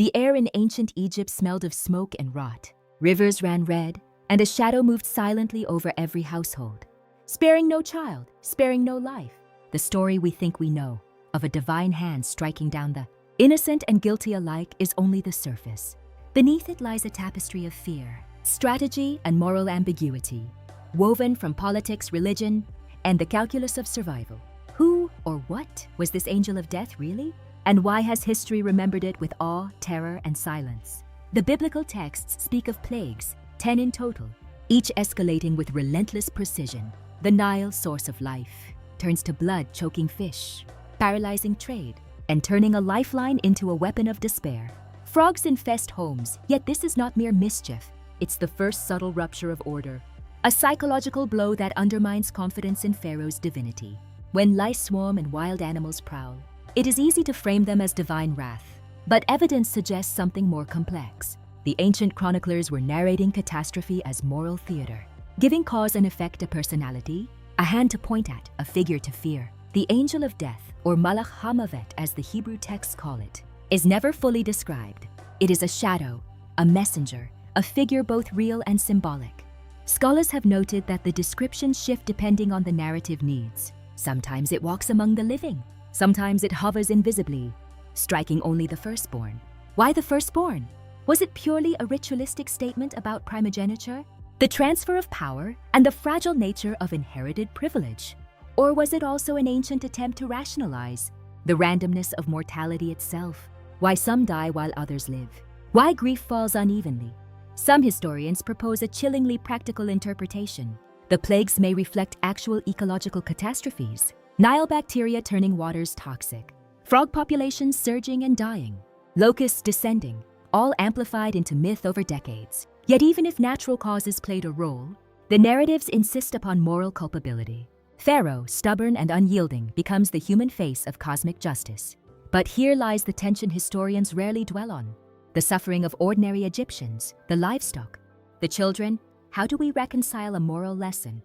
The air in ancient Egypt smelled of smoke and rot. Rivers ran red, and a shadow moved silently over every household. Sparing no child, sparing no life. The story we think we know, of a divine hand striking down the innocent and guilty alike, is only the surface. Beneath it lies a tapestry of fear, strategy, and moral ambiguity, woven from politics, religion, and the calculus of survival. Who or what was this angel of death really? And why has history remembered it with awe, terror, and silence? The biblical texts speak of plagues, 10 in total, each escalating with relentless precision. The Nile, source of life, turns to blood-choking fish, paralyzing trade, and turning a lifeline into a weapon of despair. Frogs infest homes, yet this is not mere mischief. It's the first subtle rupture of order, a psychological blow that undermines confidence in Pharaoh's divinity. When lice swarm and wild animals prowl, it is easy to frame them as divine wrath, but evidence suggests something more complex. The ancient chroniclers were narrating catastrophe as moral theater, giving cause and effect a personality, a hand to point at, a figure to fear. The angel of death, or Malach Hamavet as the Hebrew texts call it, is never fully described. It is a shadow, a messenger, a figure both real and symbolic. Scholars have noted that the descriptions shift depending on the narrative needs. Sometimes it walks among the living, sometimes it hovers invisibly, striking only the firstborn. Why the firstborn? Was it purely a ritualistic statement about primogeniture, the transfer of power, and the fragile nature of inherited privilege? Or was it also an ancient attempt to rationalize the randomness of mortality itself? Why some die while others live? Why grief falls unevenly? Some historians propose a chillingly practical interpretation. The plagues may reflect actual ecological catastrophes, Nile bacteria turning waters toxic, frog populations surging and dying, locusts descending, all amplified into myth over decades. Yet even if natural causes played a role, the narratives insist upon moral culpability. Pharaoh, stubborn and unyielding, becomes the human face of cosmic justice. But here lies the tension historians rarely dwell on. The suffering of ordinary Egyptians, the livestock, the children. How do we reconcile a moral lesson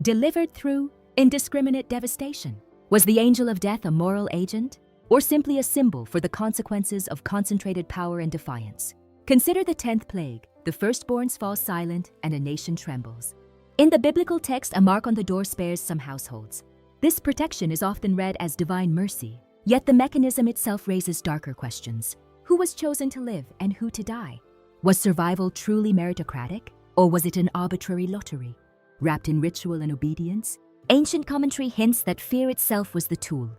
delivered through indiscriminate devastation? Was the angel of death a moral agent, or simply a symbol for the consequences of concentrated power and defiance? Consider the 10th plague. The firstborns fall silent and a nation trembles. In the biblical text, a mark on the door spares some households. This protection is often read as divine mercy, yet the mechanism itself raises darker questions. Who was chosen to live and who to die? Was survival truly meritocratic, or was it an arbitrary lottery? Wrapped in ritual and obedience, ancient commentary hints that fear itself was the tool.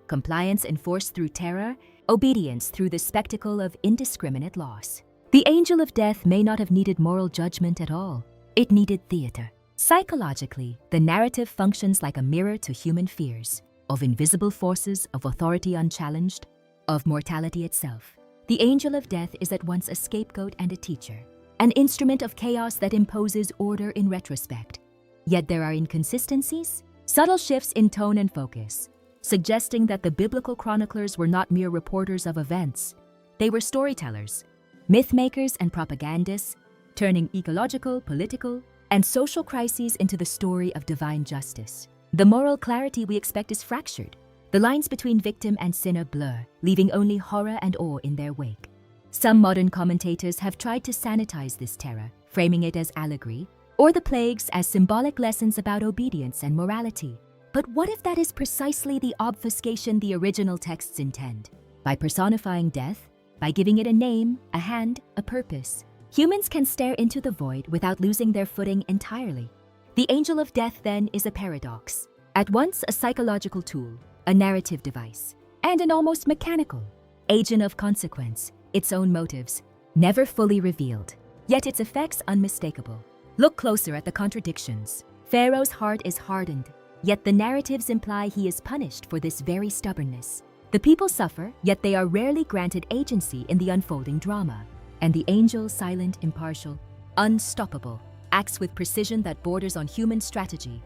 Compliance enforced through terror, obedience through the spectacle of indiscriminate loss. The angel of death may not have needed moral judgment at all. It needed theater. Psychologically, the narrative functions like a mirror to human fears, of invisible forces, of authority unchallenged, of mortality itself. The angel of death is at once a scapegoat and a teacher, an instrument of chaos that imposes order in retrospect. Yet there are inconsistencies, subtle shifts in tone and focus, suggesting that the biblical chroniclers were not mere reporters of events. They were storytellers, myth-makers and propagandists, turning ecological, political, and social crises into the story of divine justice. The moral clarity we expect is fractured. The lines between victim and sinner blur, leaving only horror and awe in their wake. Some modern commentators have tried to sanitize this terror, framing it as allegory, or the plagues as symbolic lessons about obedience and morality. But what if that is precisely the obfuscation the original texts intend? By personifying death, by giving it a name, a hand, a purpose, humans can stare into the void without losing their footing entirely. The angel of death, then, is a paradox. At once a psychological tool, a narrative device, and an almost mechanical agent of consequence, its own motives never fully revealed, yet its effects unmistakable. Look closer at the contradictions. Pharaoh's heart is hardened, yet the narratives imply he is punished for this very stubbornness. The people suffer, yet they are rarely granted agency in the unfolding drama. And the angel, silent, impartial, unstoppable, acts with precision that borders on human strategy,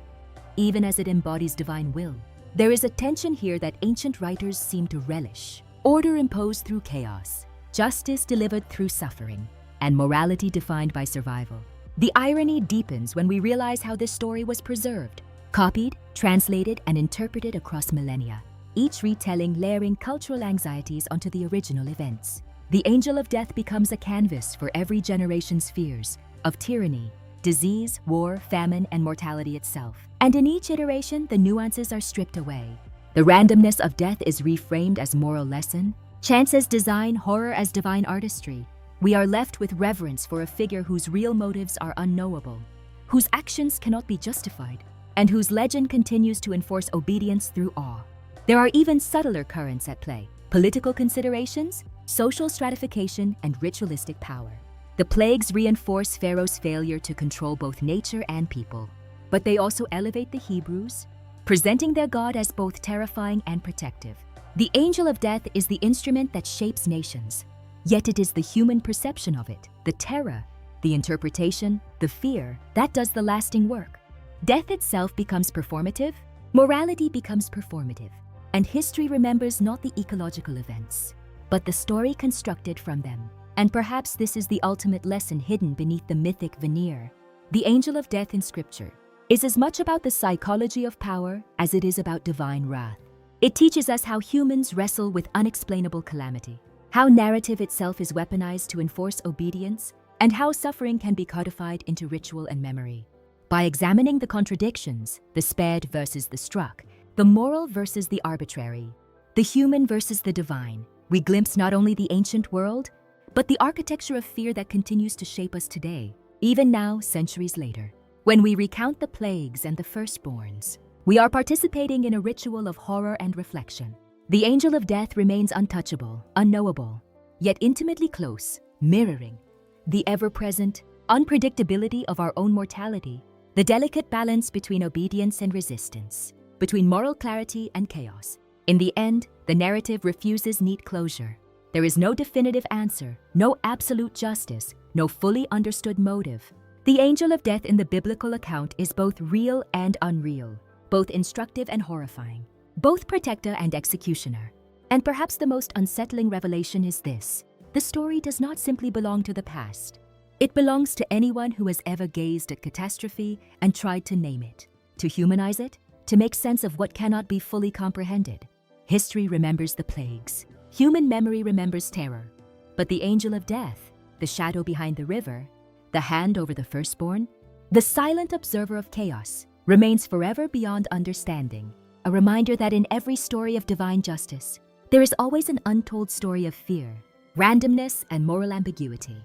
even as it embodies divine will. There is a tension here that ancient writers seem to relish. Order imposed through chaos, justice delivered through suffering, and morality defined by survival. The irony deepens when we realize how this story was preserved, copied, translated, and interpreted across millennia, each retelling layering cultural anxieties onto the original events. the angel of death becomes a canvas for every generation's fears of tyranny, disease, war, famine, and mortality itself. And in each iteration, the nuances are stripped away. The randomness of death is reframed as moral lesson, chance as design, horror as divine artistry. We are left with reverence for a figure whose real motives are unknowable, whose actions cannot be justified, and whose legend continues to enforce obedience through awe. There are even subtler currents at play: political considerations, social stratification, and ritualistic power. The plagues reinforce Pharaoh's failure to control both nature and people, but they also elevate the Hebrews, presenting their God as both terrifying and protective. The angel of death is the instrument that shapes nations, yet it is the human perception of it, the terror, the interpretation, the fear, that does the lasting work. Death itself becomes performative, morality becomes performative, and history remembers not the ecological events, but the story constructed from them. And perhaps this is the ultimate lesson hidden beneath the mythic veneer. The angel of death in Scripture is as much about the psychology of power as it is about divine wrath. It teaches us how humans wrestle with unexplainable calamity, how narrative itself is weaponized to enforce obedience, and how suffering can be codified into ritual and memory. By examining the contradictions, the spared versus the struck, the moral versus the arbitrary, the human versus the divine, we glimpse not only the ancient world, but the architecture of fear that continues to shape us today, even now, centuries later. When we recount the plagues and the firstborns, we are participating in a ritual of horror and reflection. The angel of death remains untouchable, unknowable, yet intimately close, mirroring the ever-present unpredictability of our own mortality, the delicate balance between obedience and resistance, between moral clarity and chaos. In the end, the narrative refuses neat closure. There is no definitive answer, no absolute justice, no fully understood motive. The angel of death in the biblical account is both real and unreal, both instructive and horrifying, both protector and executioner. And perhaps the most unsettling revelation is this: the story does not simply belong to the past. It belongs to anyone who has ever gazed at catastrophe and tried to name it, to humanize it, to make sense of what cannot be fully comprehended. History remembers the plagues. Human memory remembers terror. But the angel of death, the shadow behind the river, the hand over the firstborn, the silent observer of chaos, remains forever beyond understanding, a reminder that in every story of divine justice, there is always an untold story of fear, randomness, and moral ambiguity.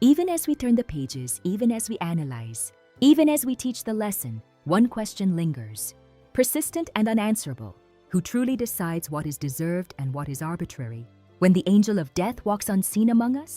Even as we turn the pages, even as we analyze, even as we teach the lesson, one question lingers, persistent and unanswerable: who truly decides what is deserved and what is arbitrary? When the angel of death walks unseen among us,